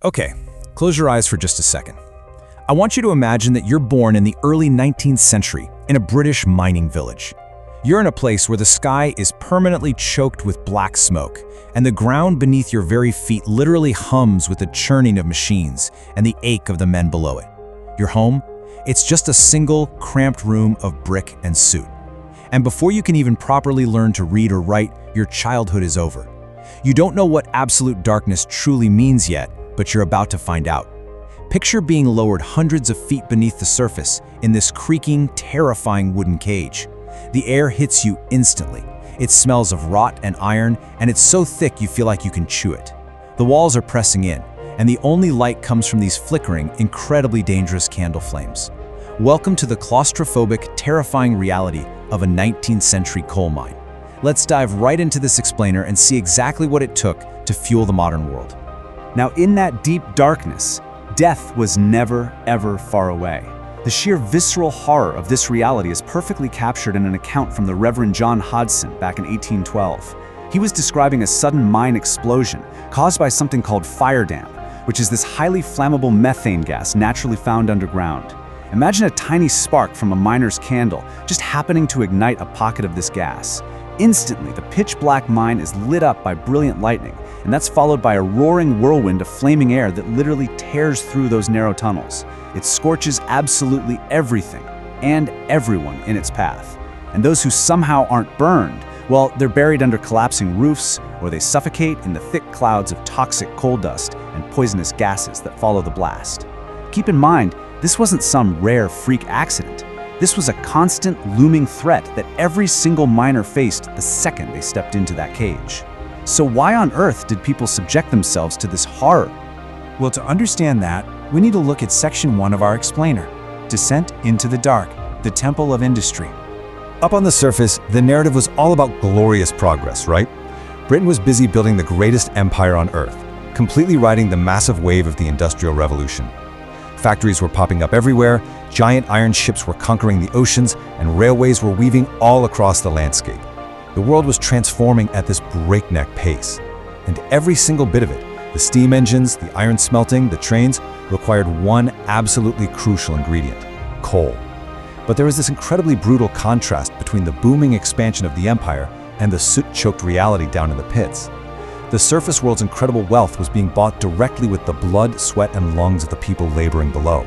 Okay, close your eyes for just a second. I want you to imagine that you're born in the early 19th century in a British mining village. You're in a place where the sky is permanently choked with black smoke, and the ground beneath your very feet literally hums with the churning of machines and the ache of the men below it. Your home? It's just a single, cramped room of brick and soot. And before you can even properly learn to read or write, your childhood is over. You don't know what absolute darkness truly means yet, but you're about to find out. Picture being lowered hundreds of feet beneath the surface in this creaking, terrifying wooden cage. The air hits you instantly. It smells of rot and iron, and it's so thick you feel like you can chew it. The walls are pressing in, and the only light comes from these flickering, incredibly dangerous candle flames. Welcome to the claustrophobic, terrifying reality of a 19th century coal mine. Let's dive right into this explainer and see exactly what it took to fuel the modern world. Now, in that deep darkness, death was never, ever far away. The sheer visceral horror of this reality is perfectly captured in an account from the Reverend John Hodgson back in 1812. He was describing a sudden mine explosion caused by something called fire damp, which is this highly flammable methane gas naturally found underground. Imagine a tiny spark from a miner's candle just happening to ignite a pocket of this gas. Instantly, the pitch-black mine is lit up by brilliant lightning, and that's followed by a roaring whirlwind of flaming air that literally tears through those narrow tunnels. It scorches absolutely everything and everyone in its path. And those who somehow aren't burned, well, they're buried under collapsing roofs, or they suffocate in the thick clouds of toxic coal dust and poisonous gases that follow the blast. Keep in mind, this wasn't some rare freak accident. This was a constant, looming threat that every single miner faced the second they stepped into that cage. So why on earth did people subject themselves to this horror? Well, to understand that, we need to look at Section 1 of our explainer, Descent into the Dark, the Temple of Industry. Up on the surface, the narrative was all about glorious progress, right? Britain was busy building the greatest empire on Earth, completely riding the massive wave of the Industrial Revolution. Factories were popping up everywhere, giant iron ships were conquering the oceans, and railways were weaving all across the landscape. The world was transforming at this breakneck pace. And every single bit of it, the steam engines, the iron smelting, the trains, required one absolutely crucial ingredient: coal. But there was this incredibly brutal contrast between the booming expansion of the empire and the soot-choked reality down in the pits. The surface world's incredible wealth was being bought directly with the blood, sweat, and lungs of the people laboring below.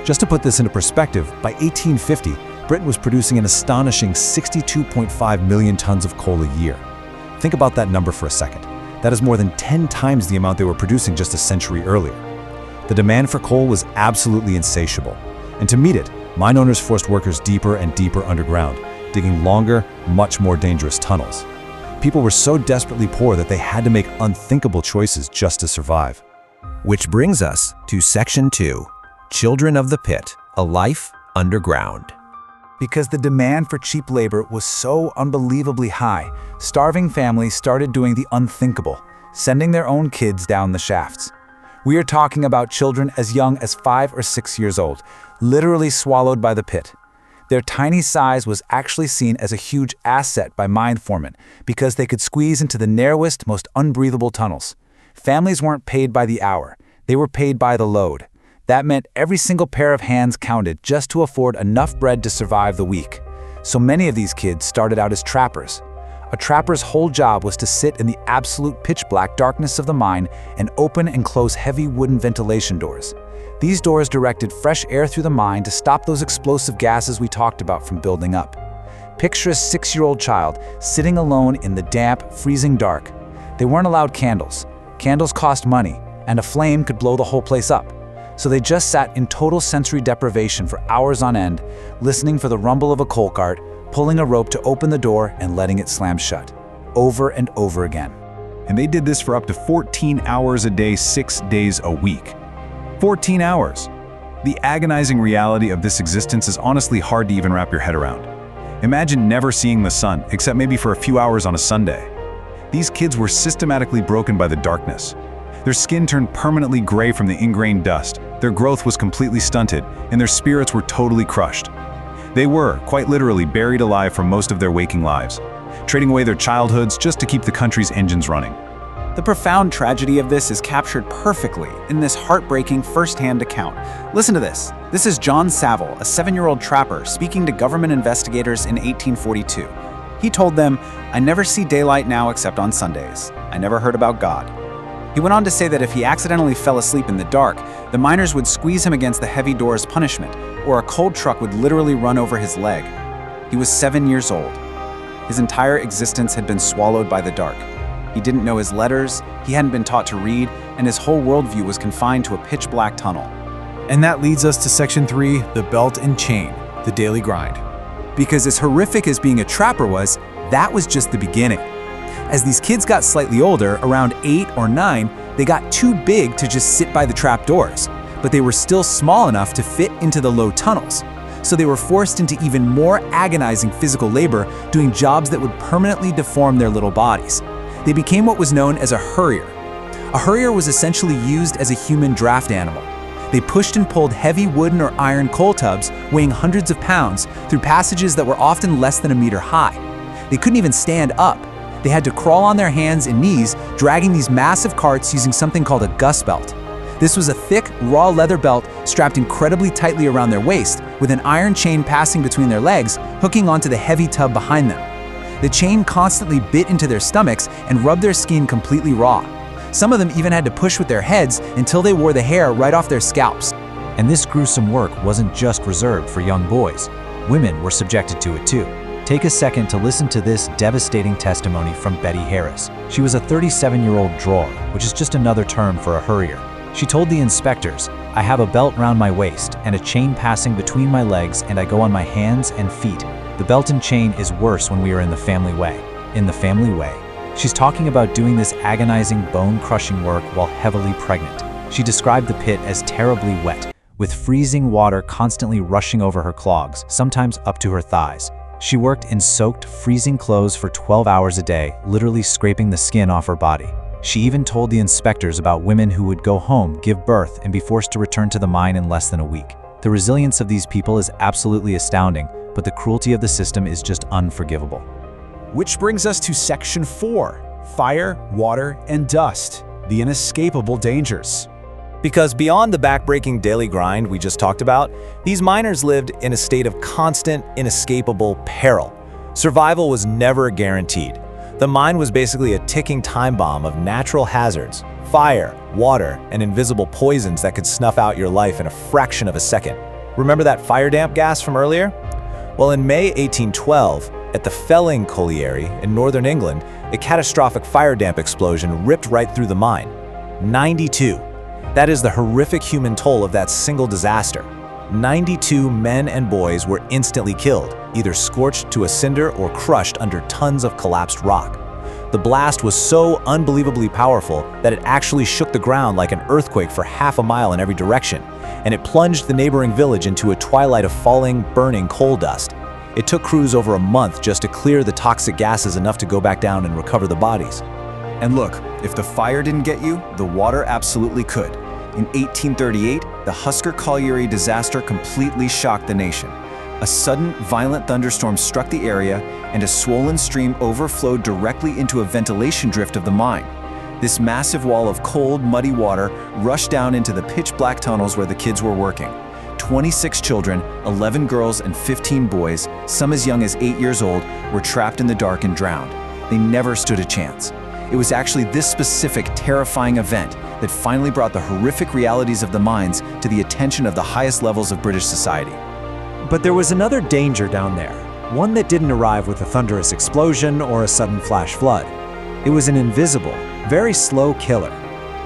Just to put this into perspective, by 1850, Britain was producing an astonishing 62.5 million tons of coal a year. Think about that number for a second. That is more than 10 times the amount they were producing just a century earlier. The demand for coal was absolutely insatiable. And to meet it, mine owners forced workers deeper and deeper underground, digging longer, much more dangerous tunnels. People were so desperately poor that they had to make unthinkable choices just to survive. Which brings us to Section 2, Children of the Pit, a Life Underground. Because the demand for cheap labor was so unbelievably high, starving families started doing the unthinkable, sending their own kids down the shafts. We are talking about children as young as 5 or 6 years old, literally swallowed by the pit. Their tiny size was actually seen as a huge asset by mine foremen because they could squeeze into the narrowest, most unbreathable tunnels. Families weren't paid by the hour, they were paid by the load. That meant every single pair of hands counted just to afford enough bread to survive the week. So many of these kids started out as trappers. A trapper's whole job was to sit in the absolute pitch-black darkness of the mine and open and close heavy wooden ventilation doors. These doors directed fresh air through the mine to stop those explosive gases we talked about from building up. Picture a 6-year-old child sitting alone in the damp, freezing dark. They weren't allowed candles. Candles cost money, and a flame could blow the whole place up. So they just sat in total sensory deprivation for hours on end, listening for the rumble of a coal cart, pulling a rope to open the door and letting it slam shut, over and over again. And they did this for up to 14 hours a day, 6 days a week. 14 hours! The agonizing reality of this existence is honestly hard to even wrap your head around. Imagine never seeing the sun, except maybe for a few hours on a Sunday. These kids were systematically broken by the darkness. Their skin turned permanently gray from the ingrained dust, their growth was completely stunted, and their spirits were totally crushed. They were, quite literally, buried alive for most of their waking lives, trading away their childhoods just to keep the country's engines running. The profound tragedy of this is captured perfectly in this heartbreaking first-hand account. Listen to this. This is John Saville, a 7-year-old trapper, speaking to government investigators in 1842. He told them, "I never see daylight now except on Sundays. I never heard about God." He went on to say that if he accidentally fell asleep in the dark, the miners would squeeze him against the heavy door as punishment, or a cold truck would literally run over his leg. He was 7 years old. His entire existence had been swallowed by the dark. He didn't know his letters, he hadn't been taught to read, and his whole worldview was confined to a pitch-black tunnel. And that leads us to Section 3, the belt and chain, the daily grind. Because as horrific as being a trapper was, that was just the beginning. As these kids got slightly older, around 8 or 9, they got too big to just sit by the trap doors, but they were still small enough to fit into the low tunnels. So they were forced into even more agonizing physical labor, doing jobs that would permanently deform their little bodies. They became what was known as a hurrier. A hurrier was essentially used as a human draft animal. They pushed and pulled heavy wooden or iron coal tubs weighing hundreds of pounds through passages that were often less than a meter high. They couldn't even stand up. They had to crawl on their hands and knees, dragging these massive carts using something called a gus belt. This was a thick, raw leather belt strapped incredibly tightly around their waist, with an iron chain passing between their legs, hooking onto the heavy tub behind them. The chain constantly bit into their stomachs and rubbed their skin completely raw. Some of them even had to push with their heads until they wore the hair right off their scalps. And this gruesome work wasn't just reserved for young boys. Women were subjected to it too. Take a second to listen to this devastating testimony from Betty Harris. She was a 37-year-old drawer, which is just another term for a hurrier. She told the inspectors, "I have a belt round my waist and a chain passing between my legs, and I go on my hands and feet. The belt and chain is worse when we are in the family way." In the family way. She's talking about doing this agonizing, bone-crushing work while heavily pregnant. She described the pit as terribly wet, with freezing water constantly rushing over her clogs, sometimes up to her thighs. She worked in soaked, freezing clothes for 12 hours a day, literally scraping the skin off her body. She even told the inspectors about women who would go home, give birth, and be forced to return to the mine in less than a week. The resilience of these people is absolutely astounding, but the cruelty of the system is just unforgivable. Which brings us to Section 4, fire, water, and dust, the inescapable dangers. Because beyond the backbreaking daily grind we just talked about, these miners lived in a state of constant, inescapable peril. Survival was never guaranteed. The mine was basically a ticking time bomb of natural hazards, fire, water, and invisible poisons that could snuff out your life in a fraction of a second. Remember that fire damp gas from earlier? Well, in May 1812, at the Felling Colliery in northern England, a catastrophic fire damp explosion ripped right through the mine. 92. That is the horrific human toll of that single disaster. 92 men and boys were instantly killed, either scorched to a cinder or crushed under tons of collapsed rock. The blast was so unbelievably powerful that it actually shook the ground like an earthquake for half a mile in every direction, and it plunged the neighboring village into a twilight of falling, burning coal dust. It took crews over a month just to clear the toxic gases enough to go back down and recover the bodies. And look, if the fire didn't get you, the water absolutely could. In 1838, the Husker Colliery disaster completely shocked the nation. A sudden, violent thunderstorm struck the area, and a swollen stream overflowed directly into a ventilation drift of the mine. This massive wall of cold, muddy water rushed down into the pitch-black tunnels where the kids were working. 26 children, 11 girls, and 15 boys, some as young as 8 years old, were trapped in the dark and drowned. They never stood a chance. It was actually this specific, terrifying event that finally brought the horrific realities of the mines to the attention of the highest levels of British society. But there was another danger down there, one that didn't arrive with a thunderous explosion or a sudden flash flood. It was an invisible, very slow killer.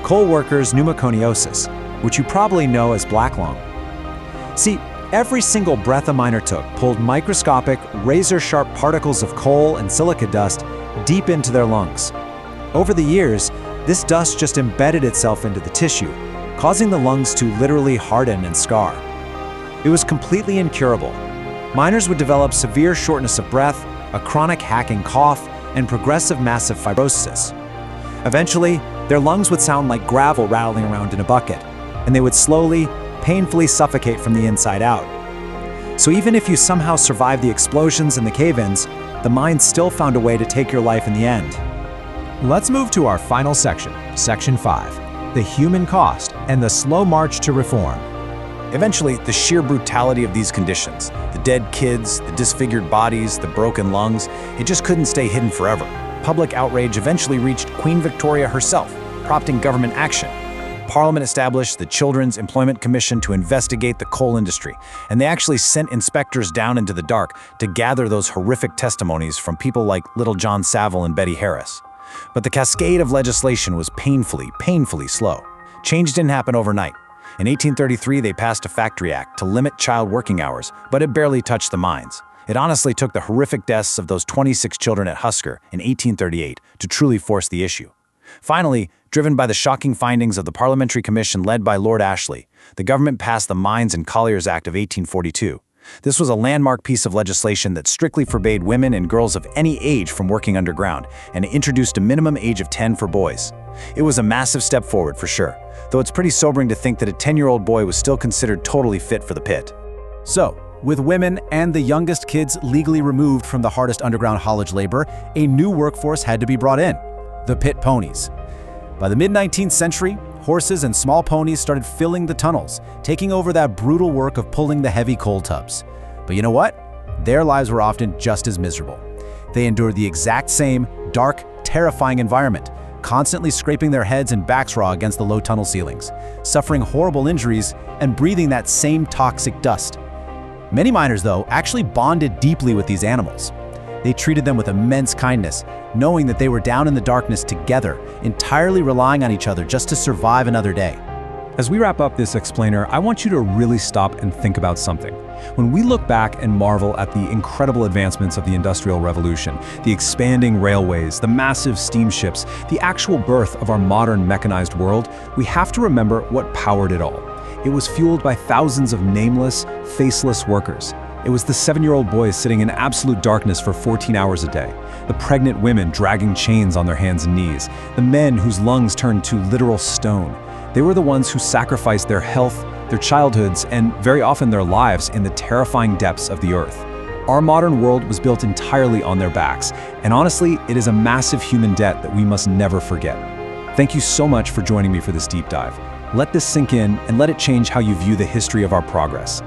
Coal workers' pneumoconiosis, which you probably know as black lung. See, every single breath a miner took pulled microscopic, razor-sharp particles of coal and silica dust deep into their lungs. Over the years, this dust just embedded itself into the tissue, causing the lungs to literally harden and scar. It was completely incurable. Miners would develop severe shortness of breath, a chronic hacking cough, and progressive massive fibrosis. Eventually, their lungs would sound like gravel rattling around in a bucket, and they would slowly, painfully suffocate from the inside out. So even if you somehow survived the explosions and the cave-ins, the mine still found a way to take your life in the end. Let's move to our final section, Section 5, the human cost and the slow march to reform. Eventually, the sheer brutality of these conditions, the dead kids, the disfigured bodies, the broken lungs, it just couldn't stay hidden forever. Public outrage eventually reached Queen Victoria herself, prompting government action. Parliament established the Children's Employment Commission to investigate the coal industry, and they actually sent inspectors down into the dark to gather those horrific testimonies from people like little John Saville and Betty Harris. But the cascade of legislation was painfully slow. Change didn't happen overnight. In 1833, they passed a Factory Act to limit child working hours, but it barely touched the mines. It honestly took the horrific deaths of those 26 children at Husker in 1838 to truly force the issue. Finally, driven by the shocking findings of the Parliamentary Commission led by Lord Ashley, the government passed the Mines and Colliers Act of 1842. This was a landmark piece of legislation that strictly forbade women and girls of any age from working underground and introduced a minimum age of 10 for boys. It was a massive step forward for sure, though it's pretty sobering to think that a 10-year-old boy was still considered totally fit for the pit. So, with women and the youngest kids legally removed from the hardest underground haulage labor, a new workforce had to be brought in: the pit ponies. By the mid-19th century, horses and small ponies started filling the tunnels, taking over that brutal work of pulling the heavy coal tubs. But you know what? Their lives were often just as miserable. They endured the exact same dark, terrifying environment, constantly scraping their heads and backs raw against the low tunnel ceilings, suffering horrible injuries, and breathing that same toxic dust. Many miners, though, actually bonded deeply with these animals. They treated them with immense kindness, knowing that they were down in the darkness together, entirely relying on each other just to survive another day. As we wrap up this explainer, I want you to really stop and think about something. When we look back and marvel at the incredible advancements of the Industrial Revolution, the expanding railways, the massive steamships, the actual birth of our modern mechanized world, we have to remember what powered it all. It was fueled by thousands of nameless, faceless workers. It was the 7-year-old boys sitting in absolute darkness for 14 hours a day, the pregnant women dragging chains on their hands and knees, the men whose lungs turned to literal stone. They were the ones who sacrificed their health, their childhoods, and very often their lives in the terrifying depths of the earth. Our modern world was built entirely on their backs, and honestly, it is a massive human debt that we must never forget. Thank you so much for joining me for this deep dive. Let this sink in and let it change how you view the history of our progress.